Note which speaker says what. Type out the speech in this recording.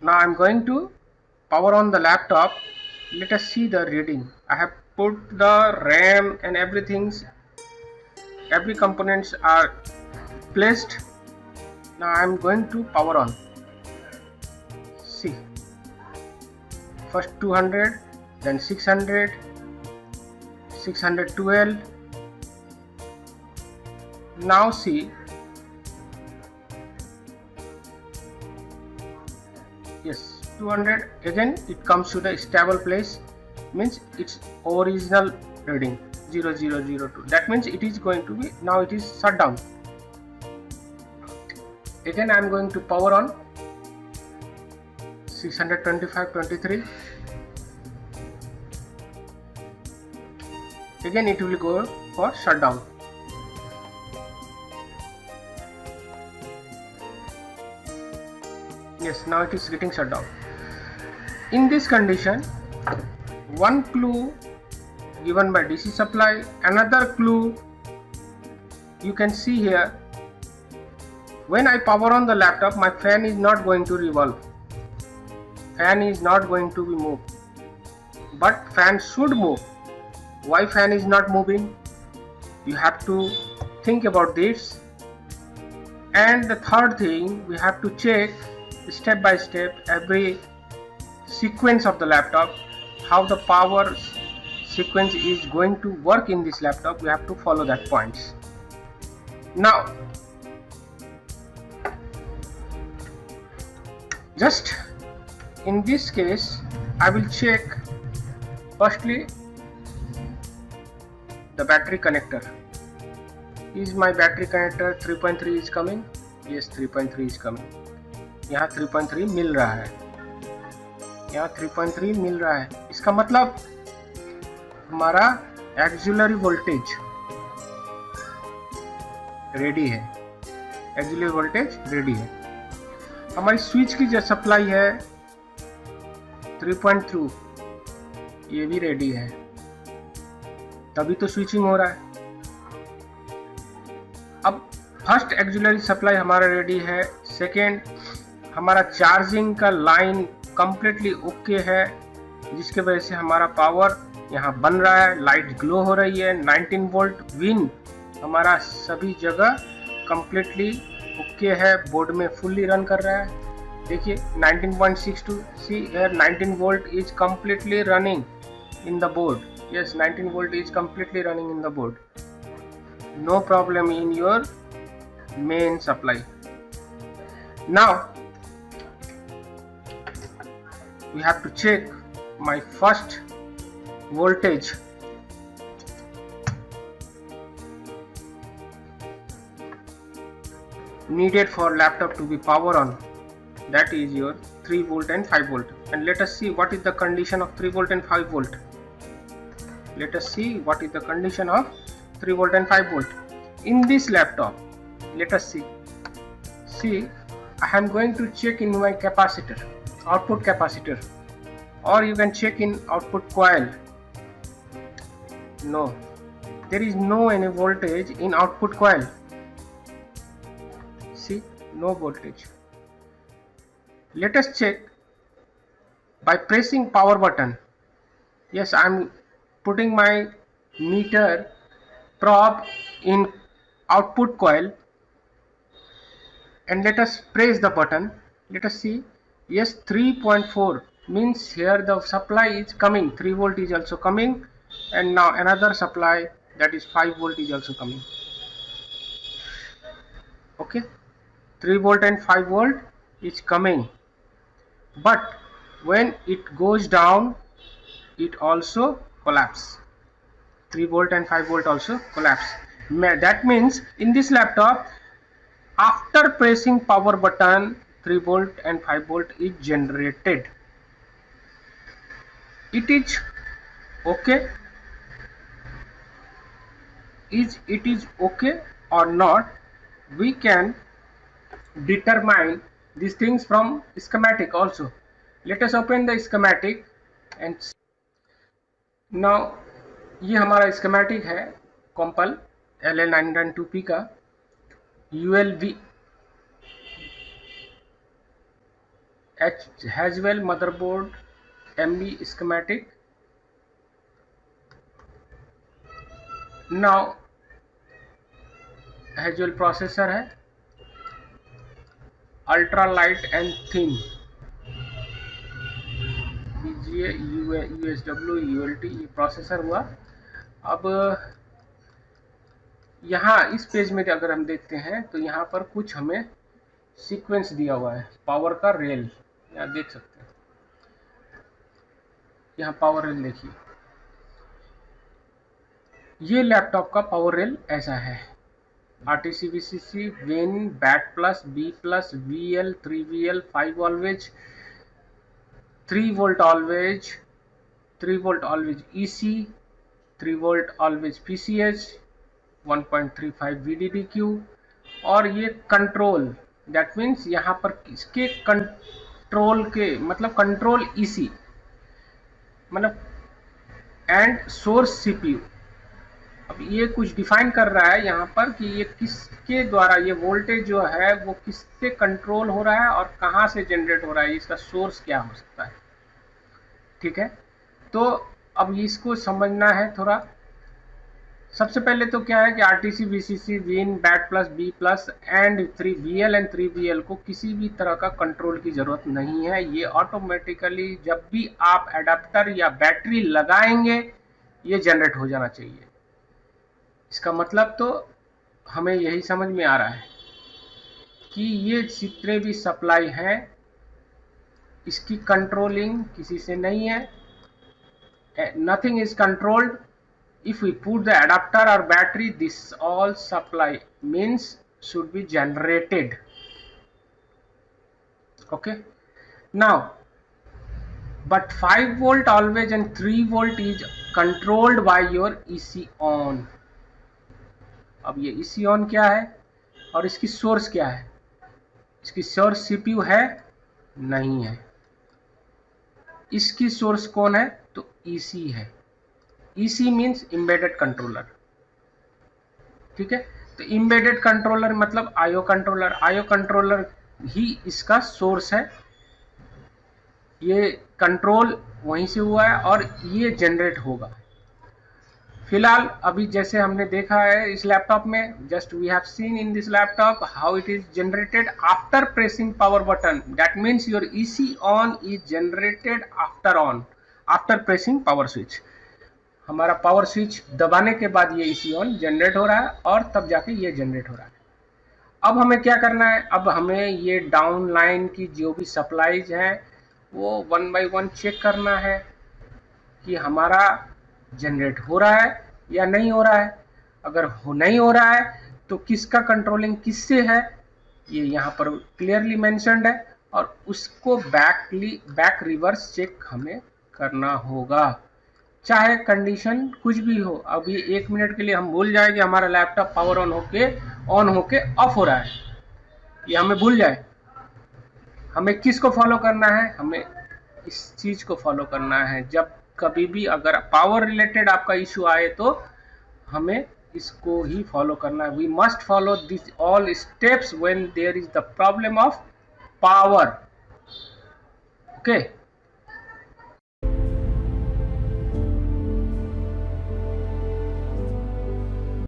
Speaker 1: Now I'm going to power on the laptop. Let us see the reading. I have put the RAM and every components are placed. Now I'm going to power on. See, first 200, then 600, 612. Now see, yes, 200 again it comes to the stable place, means its original reading 0002. That means it is going to be, now it is shut down. Again I am going to power on 625/23. Again it will go for shutdown. Yes, now it is getting shut down. In this condition, one clue given by DC supply, another clue you can see here. When I power on the laptop, my fan is not going to revolve. Fan is not going to be moved. But fan should move. Why fan is not moving? You have to think about this. And the third thing, we have to check step by step every sequence of the laptop, how the power sequence is going to work in this laptop. We have to follow that points. Now just in this case I will check firstly the battery connector. Is my battery connector 3.3 is coming? Yes, 3.3 is coming. यहाँ 3.3 मिल रहा है, यहाँ 3.3 मिल रहा है। इसका मतलब हमारा axillary voltage ready है, एक्सिलरी वोल्टेज रेडी है। हमारी स्विच की जो सप्लाई है 3.2 ये भी रेडी है, तभी तो स्विचिंग हो रहा है। अब फर्स्ट एक्सिलरी सप्लाई हमारा रेडी है। सेकेंड, हमारा चार्जिंग का लाइन कम्प्लीटली ओके है, जिसके वजह से हमारा पावर यहाँ बन रहा है, लाइट ग्लो हो रही है। 19 वोल्ट विन हमारा सभी जगह कम्प्लीटली ओके है, बोर्ड में फुल्ली रन कर रहा है। देखिए 19.62, see here 19 volt is completely running in the board. Yes, 19 volt is completely running in the board, no problem in your main supply. Now we have to check my first voltage. Needed for laptop to be power on, that is your 3 volt and 5 volt. And let us see what is the condition of 3 volt and 5 volt. Let us see what is the condition of 3 volt and 5 volt in this laptop. Let us see, I am going to check in my capacitor, output capacitor, or you can check in output coil. No, there is no any voltage in output coil. See, no voltage. Let us check by pressing power button. Yes, I am putting my meter probe in output coil, and let us press the button. Let us see. Yes, 3.4 means here the supply is coming, 3 volt is also coming, and now another supply that is 5 volt is also coming. Okay, 3 volt and 5 volt is coming, but when it goes down it also collapse. 3 volt and 5 volt also collapse. That means in this laptop, after pressing power button, 3 volt and 5 volt is generated. It is okay. It is okay or not? We can determine these things from schematic also. Let us open the schematic and now ये हमारा schematic है Compal LL902P का ULV Haswell motherboard MB schematic. Now Haswell processor है, ultra light and thin, BGA USW ULT, ये processor हुआ। अब यहाँ इस पेज में अगर हम देखते हैं तो यहाँ पर कुछ हमें सीक्वेंस दिया हुआ है, पावर का रेल, यहाँ देख सकते हैं, यहाँ पावर रेल देखिए, ये लैपटॉप का पावर रेल ऐसा है। RTC VCC Win BAT plus B plus VL 3VL 5 always 3 volt always 3 volt always EC 3 volt always PCH 1.35 VDDQ। और ये कंट्रोल, दैट मीन्स यहाँ पर इसके कंट्रोल के मतलब कंट्रोल EC मतलब एंड सोर्स CPU। अब ये कुछ डिफाइन कर रहा है यहाँ पर कि ये किसके द्वारा, ये वोल्टेज जो है वो किससे कंट्रोल हो रहा है और कहाँ से जनरेट हो रहा है, इसका सोर्स क्या हो सकता है। ठीक है, तो अब इसको समझना है थोड़ा। सबसे पहले तो क्या है कि RTC VCC Win BAT plus B plus and 3VL and 3VL को किसी भी तरह का कंट्रोल की जरूरत नहीं है। ये ऑटोमेटिकली जब भी आप एडाप्टर या बैटरी लगाएंगे ये जनरेट हो जाना चाहिए। इसका मतलब तो हमें यही समझ में आ रहा है कि ये जितने भी सप्लाई हैं इसकी कंट्रोलिंग किसी से नहीं है, nothing is controlled. If we put the adaptor और battery, this all supply means should be generated. Okay, now but 5 volt always and 3 volt is controlled by your EC on। अब ये EC on क्या है और इसकी source क्या है? इसकी सोर्स CPU है? नहीं है। इसकी सोर्स कौन है? तो EC है। EC means embedded controller. ठीक है, तो एम्बेडेड कंट्रोलर मतलब IO कंट्रोलर, IO कंट्रोलर ही इसका सोर्स है। ये कंट्रोल वहीं से हुआ है और ये जनरेट होगा। फिलहाल अभी जैसे हमने देखा है इस लैपटॉप में, just we have seen in this laptop how it is generated after pressing power button. That means your EC on is generated after pressing power switch. हमारा पावर स्विच दबाने के बाद ये EC ऑन जनरेट हो रहा है और तब जाके ये जनरेट हो रहा है। अब हमें क्या करना है? अब हमें ये डाउन लाइन की जो भी सप्लाईज है वो 1 by 1 चेक करना है कि हमारा जनरेट हो रहा है या नहीं हो रहा है। अगर नहीं हो रहा है तो किसका कंट्रोलिंग किससे है ये यहाँ पर क्लियरली मेंशन्ड है और उसको बैक रिवर्स चेक हमें करना होगा, चाहे कंडीशन कुछ भी हो। अभी 1 मिनट के लिए हम भूल जाए कि हमारा लैपटॉप पावर ऑन होके ऑफ हो रहा है, ये हमें भूल जाए। हमें किसको फॉलो करना है? हमें इस चीज को फॉलो करना है। जब कभी भी अगर पावर रिलेटेड आपका इशू आए तो हमें इसको ही फॉलो करना है। We must follow this all steps when there is the problem of power. Okay.